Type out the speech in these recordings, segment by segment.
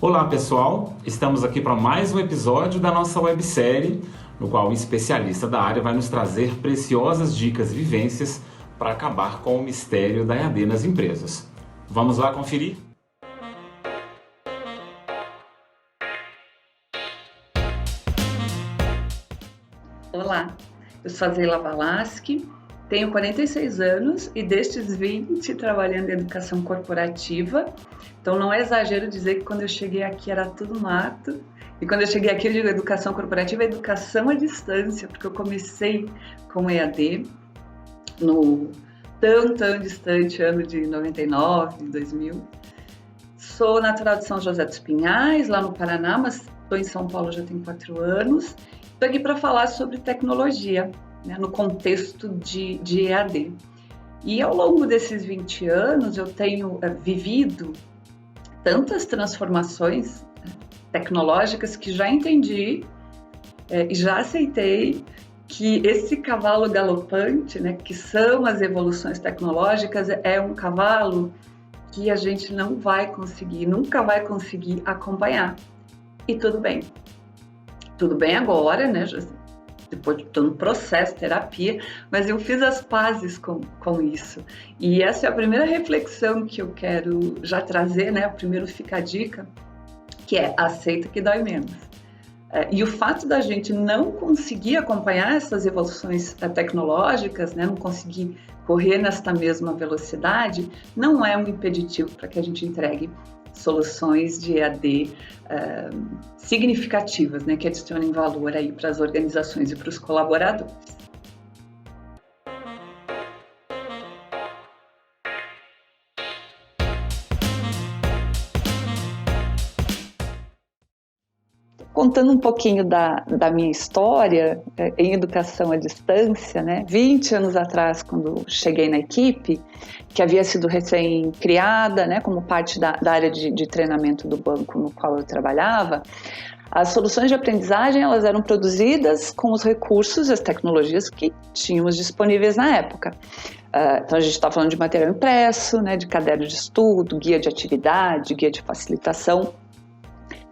Olá pessoal, estamos aqui para mais um episódio da nossa websérie, no qual um especialista da área vai nos trazer preciosas dicas e vivências para acabar com o mistério da EAD nas empresas. Vamos lá conferir? Olá, eu sou a Zeila Valaski, tenho 46 anos e destes 20 trabalhando em educação corporativa. Então não é exagero dizer que quando eu cheguei aqui era tudo mato. E quando eu cheguei aqui eu digo educação corporativa, educação à distância, porque eu comecei com EAD no tão distante ano de 99, 2000. Sou natural de São José dos Pinhais, lá no Paraná, mas estou em São Paulo já tem 4 anos. Estou aqui para falar sobre tecnologia, né, no contexto de EAD. E ao longo desses 20 anos eu tenho vivido tantas transformações tecnológicas que já entendi e já aceitei que esse cavalo galopante, né, que são as evoluções tecnológicas, é um cavalo que a gente não vai conseguir, nunca vai conseguir acompanhar. E tudo bem. Tudo bem agora, né? Depois estou no processo, terapia, mas eu fiz as pazes com isso. E essa é a primeira reflexão que eu quero já trazer, né? O primeiro fica a dica, que é aceita que dói menos. E o fato da gente não conseguir acompanhar essas evoluções tecnológicas, né? Não conseguir correr nesta mesma velocidade, não é um impeditivo para que a gente entregue soluções de EAD significativas, né, que adicionem valor aí para as organizações e para os colaboradores. Contando um pouquinho da minha história em educação à distância, né? 20 anos atrás, quando cheguei na equipe, que havia sido recém-criada, né, como parte da área de treinamento do banco no qual eu trabalhava, as soluções de aprendizagem elas eram produzidas com os recursos e as tecnologias que tínhamos disponíveis na época. Então a gente está falando de material impresso, né, de caderno de estudo, guia de atividade, guia de facilitação,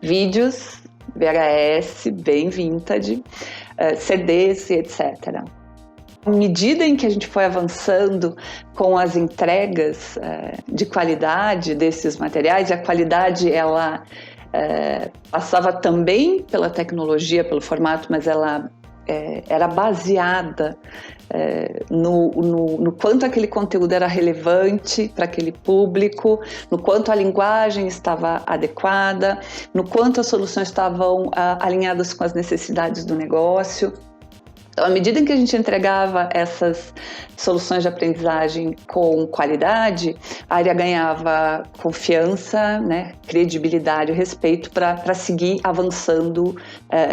vídeos, VHS, bem vintage, CDs e etc. À medida em que a gente foi avançando com as entregas de qualidade desses materiais, a qualidade ela passava também pela tecnologia, pelo formato, mas ela era baseada no quanto aquele conteúdo era relevante para aquele público, no quanto a linguagem estava adequada, no quanto as soluções estavam alinhadas com as necessidades do negócio. Então, à medida em que a gente entregava essas soluções de aprendizagem com qualidade, a área ganhava confiança, né, credibilidade e respeito para seguir avançando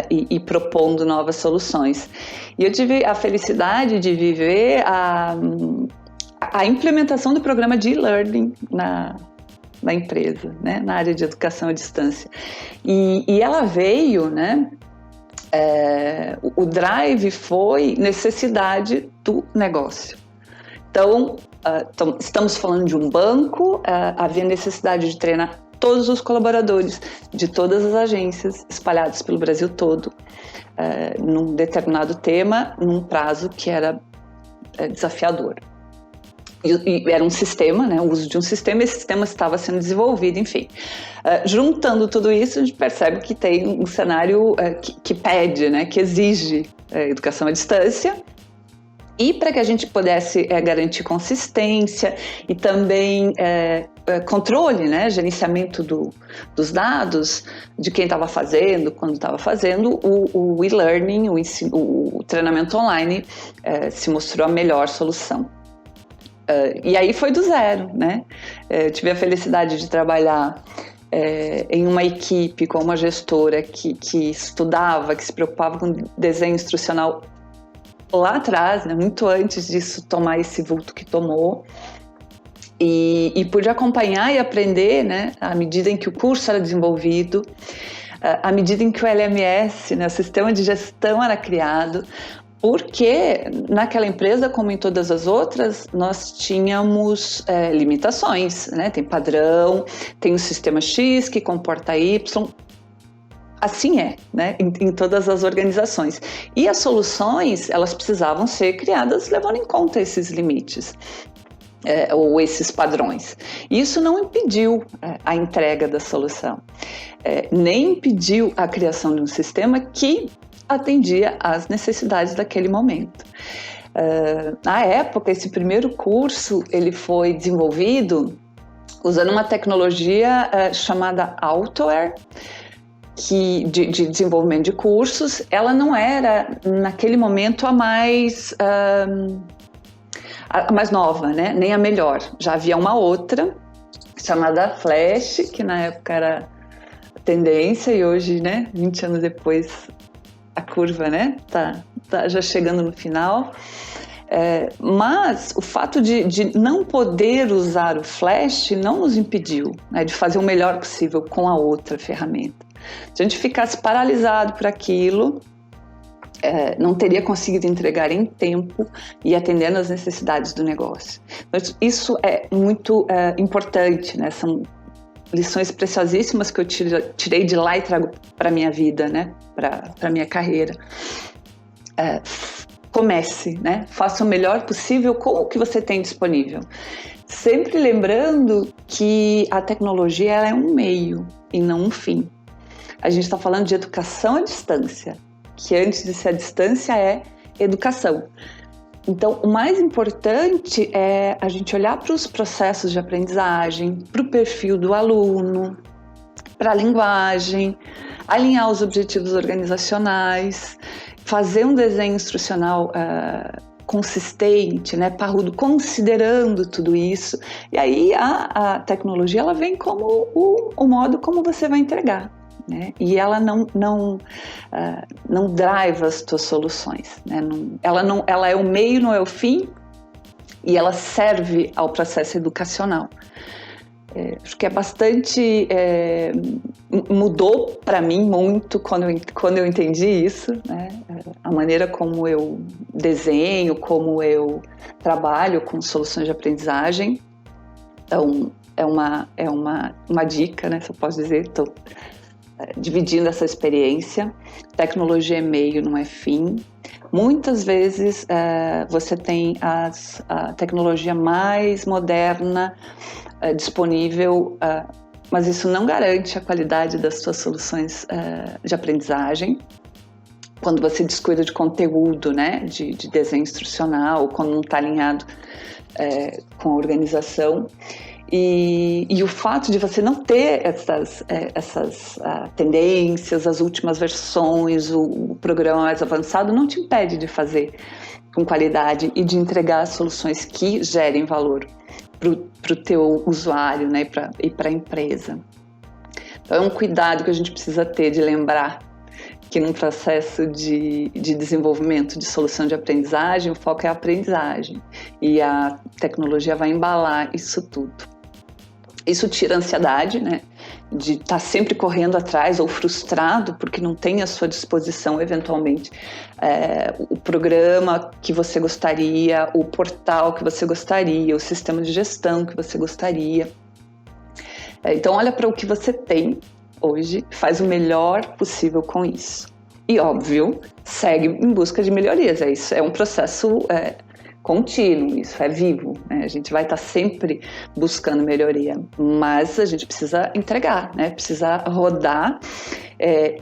e propondo novas soluções. E eu tive a felicidade de viver a implementação do programa de e-learning na empresa, né, na área de educação à distância. E ela veio, né? O drive foi necessidade do negócio. Então, estamos falando de um banco, havia necessidade de treinar todos os colaboradores de todas as agências espalhadas pelo Brasil todo, num determinado tema, num prazo que era desafiador. E era um sistema, né, o uso de um sistema, esse sistema estava sendo desenvolvido, enfim. Juntando tudo isso, a gente percebe que tem um cenário que pede, né, que exige educação à distância, e para que a gente pudesse garantir consistência e também controle, né, gerenciamento dos dados, de quem estava fazendo, quando estava fazendo, o e-learning, o treinamento online se mostrou a melhor solução. E aí foi do zero, né? Eu tive a felicidade de trabalhar em uma equipe com uma gestora que estudava, que se preocupava com desenho instrucional lá atrás, né, muito antes disso tomar esse vulto que tomou. E pude acompanhar e aprender, né, à medida em que o curso era desenvolvido, à medida em que o LMS, né, o sistema de gestão, era criado, porque naquela empresa, como em todas as outras, nós tínhamos limitações, né? Tem padrão, tem o sistema X que comporta Y. Assim né? Em todas as organizações. E as soluções, elas precisavam ser criadas levando em conta esses limites. Ou esses padrões. Isso não impediu a entrega da solução, nem impediu a criação de um sistema que atendia às necessidades daquele momento. Na época, esse primeiro curso ele foi desenvolvido usando uma tecnologia chamada Autoware, de desenvolvimento de cursos. Ela não era, naquele momento, a mais nova, né? Nem a melhor. Já havia uma outra, chamada Flash, que na época era tendência, e hoje, né, 20 anos depois, a curva, né, tá já chegando no final. Mas o fato de não poder usar o Flash não nos impediu, né, de fazer o melhor possível com a outra ferramenta. Se a gente ficasse paralisado por aquilo, não teria conseguido entregar em tempo e atendendo às necessidades do negócio. Então, isso é muito importante, né? São lições preciosíssimas que eu tirei de lá e trago para a minha vida, né? Para a minha carreira. Comece, né? Faça o melhor possível com o que você tem disponível. Sempre lembrando que a tecnologia ela é um meio e não um fim. A gente está falando de educação à distância, que antes de ser a distância é educação. Então, o mais importante é a gente olhar para os processos de aprendizagem, para o perfil do aluno, para a linguagem, alinhar os objetivos organizacionais, fazer um desenho instrucional consistente, né, parrudo, considerando tudo isso. E aí a tecnologia ela vem como o modo como você vai entregar. Né? E ela não drive as tuas soluções, né? Ela é o meio, não é o fim, e ela serve ao processo educacional. Acho que é bastante mudou para mim muito quando eu entendi isso, né? A maneira como eu desenho, como eu trabalho com soluções de aprendizagem. Então é uma dica, né? Se eu posso dizer, estou dividindo essa experiência. Tecnologia é meio, não é fim. Muitas vezes você tem a tecnologia mais moderna disponível, mas isso não garante a qualidade das suas soluções de aprendizagem. Quando você descuida de conteúdo, né, de desenho instrucional, quando não está alinhado com a organização. E o fato de você não ter essas tendências, as últimas versões, o programa mais avançado, não te impede de fazer com qualidade e de entregar soluções que gerem valor para o teu usuário, né, e para a empresa. Então é um cuidado que a gente precisa ter de lembrar que num processo de desenvolvimento de solução de aprendizagem, o foco é a aprendizagem e a tecnologia vai embalar isso tudo. Isso tira a ansiedade, né, de estar sempre correndo atrás ou frustrado porque não tem à sua disposição, eventualmente, o programa que você gostaria, o portal que você gostaria, o sistema de gestão que você gostaria. Então, olha para o que você tem hoje, faz o melhor possível com isso. E, óbvio, segue em busca de melhorias. Isso é um processo contínuo, isso é vivo, né? A gente vai estar sempre buscando melhoria, mas a gente precisa entregar, né? Precisa rodar,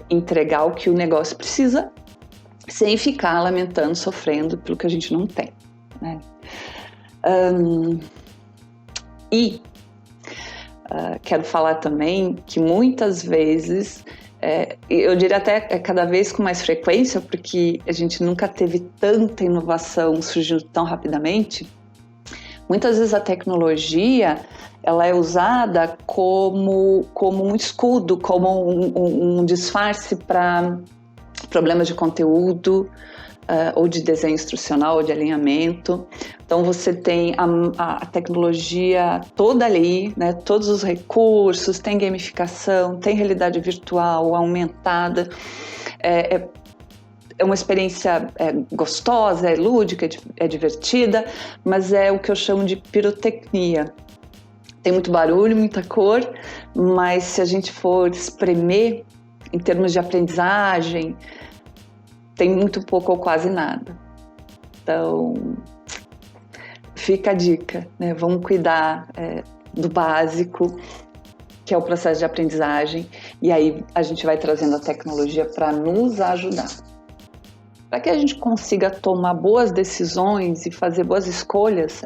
entregar o que o negócio precisa, sem ficar lamentando, sofrendo pelo que a gente não tem, né? Quero falar também que muitas vezes, eu diria até cada vez com mais frequência, porque a gente nunca teve tanta inovação surgindo tão rapidamente. Muitas vezes a tecnologia ela é usada como um escudo, como um disfarce para problemas de conteúdo, ou de desenho instrucional, ou de alinhamento. Então você tem a tecnologia toda ali, né? Todos os recursos, tem gamificação, tem realidade virtual, aumentada. É uma experiência gostosa, é lúdica, é divertida, mas é o que eu chamo de pirotecnia. Tem muito barulho, muita cor, mas se a gente for espremer em termos de aprendizagem, tem muito pouco ou quase nada. Então, fica a dica, né? Vamos cuidar do básico, que é o processo de aprendizagem, e aí a gente vai trazendo a tecnologia para nos ajudar. Para que a gente consiga tomar boas decisões e fazer boas escolhas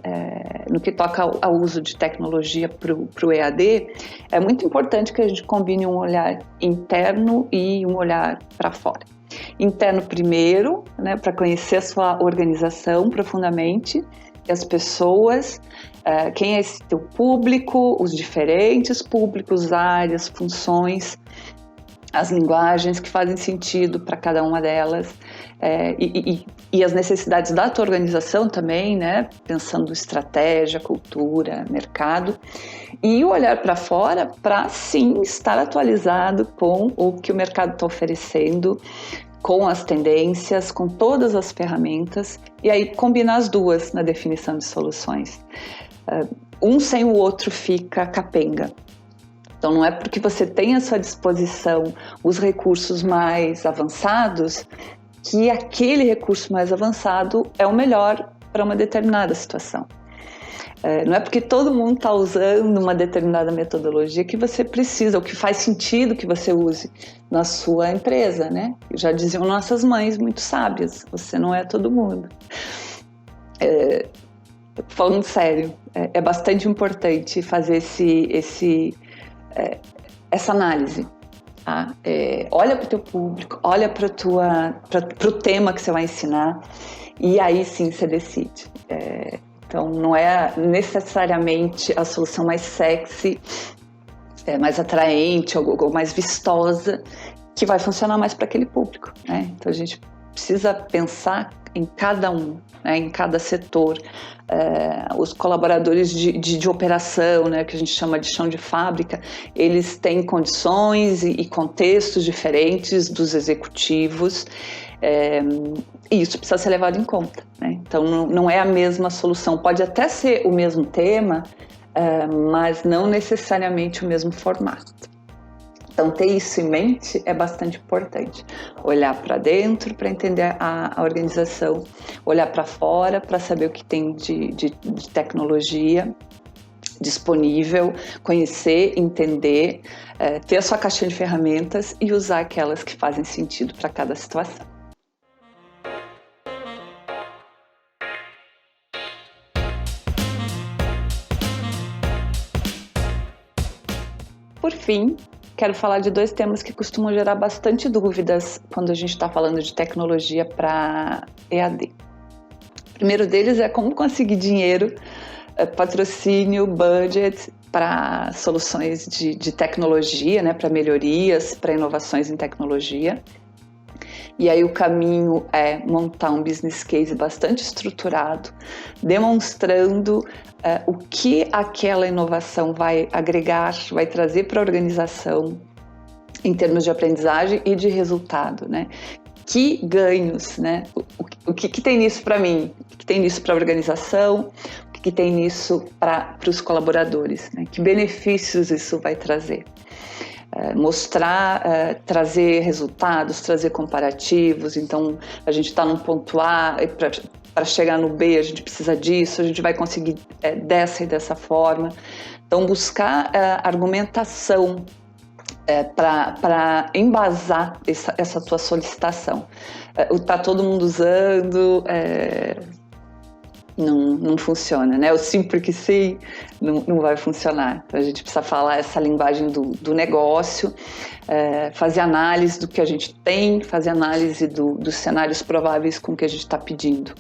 no que toca ao uso de tecnologia para o EAD, é muito importante que a gente combine um olhar interno e um olhar para fora. Interno primeiro, né, para conhecer a sua organização profundamente, as pessoas, quem é esse teu público, os diferentes públicos, áreas, funções, as linguagens que fazem sentido para cada uma delas, e as necessidades da tua organização também, né? Pensando estratégia, cultura, mercado, e o olhar para fora para sim estar atualizado com o que o mercado está oferecendo, com as tendências, com todas as ferramentas, e aí combinar as duas na definição de soluções. Um sem o outro fica capenga. Então, não é porque você tem à sua disposição os recursos mais avançados que aquele recurso mais avançado é o melhor para uma determinada situação. Não é porque todo mundo está usando uma determinada metodologia que você precisa, ou que faz sentido que você use na sua empresa, né? Já diziam nossas mães muito sábias, você não é todo mundo. Falando sério, é bastante importante fazer essa análise. Tá? Olha para o teu público, olha para o tema que você vai ensinar, e aí sim você decide. Então não é necessariamente a solução mais sexy, mais atraente ou mais vistosa que vai funcionar mais para aquele público, né? Então a gente precisa pensar em cada um, né, em cada setor. Os colaboradores de operação, né, que a gente chama de chão de fábrica, eles têm condições e contextos diferentes dos executivos, e isso precisa ser levado em conta, né? Então não é a mesma solução, pode até ser o mesmo tema, mas não necessariamente o mesmo formato. Então, ter isso em mente é bastante importante. Olhar para dentro para entender a organização, olhar para fora para saber o que tem de tecnologia disponível, conhecer, entender, ter a sua caixinha de ferramentas e usar aquelas que fazem sentido para cada situação. Por fim, quero falar de dois temas que costumam gerar bastante dúvidas quando a gente está falando de tecnologia para EAD. O primeiro deles é como conseguir dinheiro, patrocínio, budget para soluções de tecnologia, né, para melhorias, para inovações em tecnologia. E aí o caminho é montar um business case bastante estruturado, demonstrando o que aquela inovação vai agregar, vai trazer para a organização em termos de aprendizagem e de resultado, né? Que ganhos, né? O que tem nisso para mim? O que tem nisso para a organização? O que tem nisso para os colaboradores, né? Que benefícios isso vai trazer? Mostrar, trazer resultados, trazer comparativos. Então, a gente está num ponto A, para chegar no B a gente precisa disso, a gente vai conseguir dessa e dessa forma. Então, buscar argumentação para embasar essa tua solicitação. Tá todo mundo usando, não funciona, né? O sim porque sim não vai funcionar. Então a gente precisa falar essa linguagem do negócio, fazer análise do que a gente tem, fazer análise dos cenários prováveis com que a gente está pedindo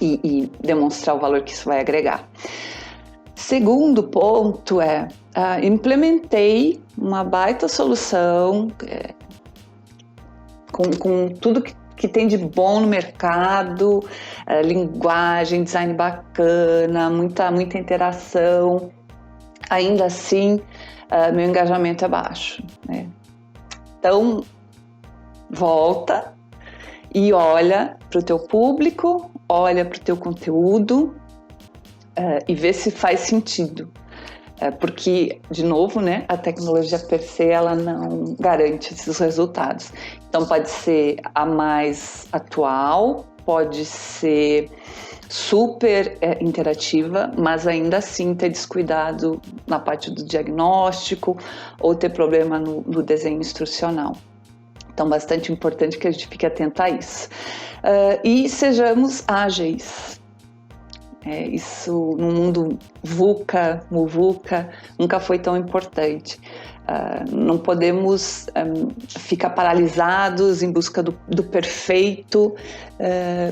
e demonstrar o valor que isso vai agregar. Segundo ponto implementei uma baita solução com tudo que que tem de bom no mercado, linguagem, design bacana, muita interação, ainda assim meu engajamento é baixo, né? Então, volta e olha para o teu público, olha para o teu conteúdo e vê se faz sentido. Porque, de novo, né, a tecnologia per se, ela não garante esses resultados. Então, pode ser a mais atual, pode ser super interativa, mas ainda assim ter descuidado na parte do diagnóstico ou ter problema no desenho instrucional. Então, bastante importante que a gente fique atento a isso. E sejamos ágeis. Isso no mundo VUCA, MUVUCA, nunca foi tão importante. Não podemos ficar paralisados em busca do perfeito.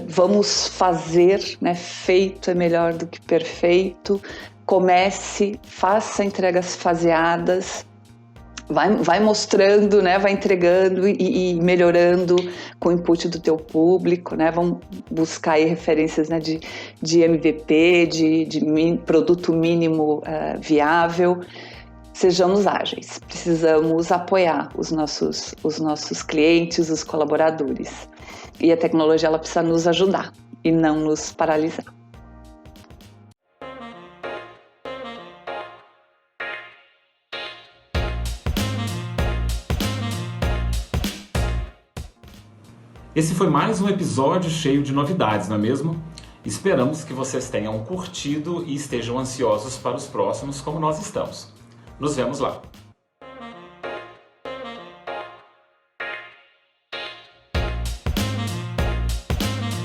Vamos fazer, né? Feito é melhor do que perfeito. Comece, faça entregas faseadas. Vai mostrando, né? Vai entregando e melhorando com o input do teu público, né? Vamos buscar aí referências, né, de MVP, de produto mínimo viável. Sejamos ágeis, precisamos apoiar os nossos clientes, os colaboradores. E a tecnologia, ela precisa nos ajudar e não nos paralisar. Esse foi mais um episódio cheio de novidades, não é mesmo? Esperamos que vocês tenham curtido e estejam ansiosos para os próximos, como nós estamos. Nos vemos lá!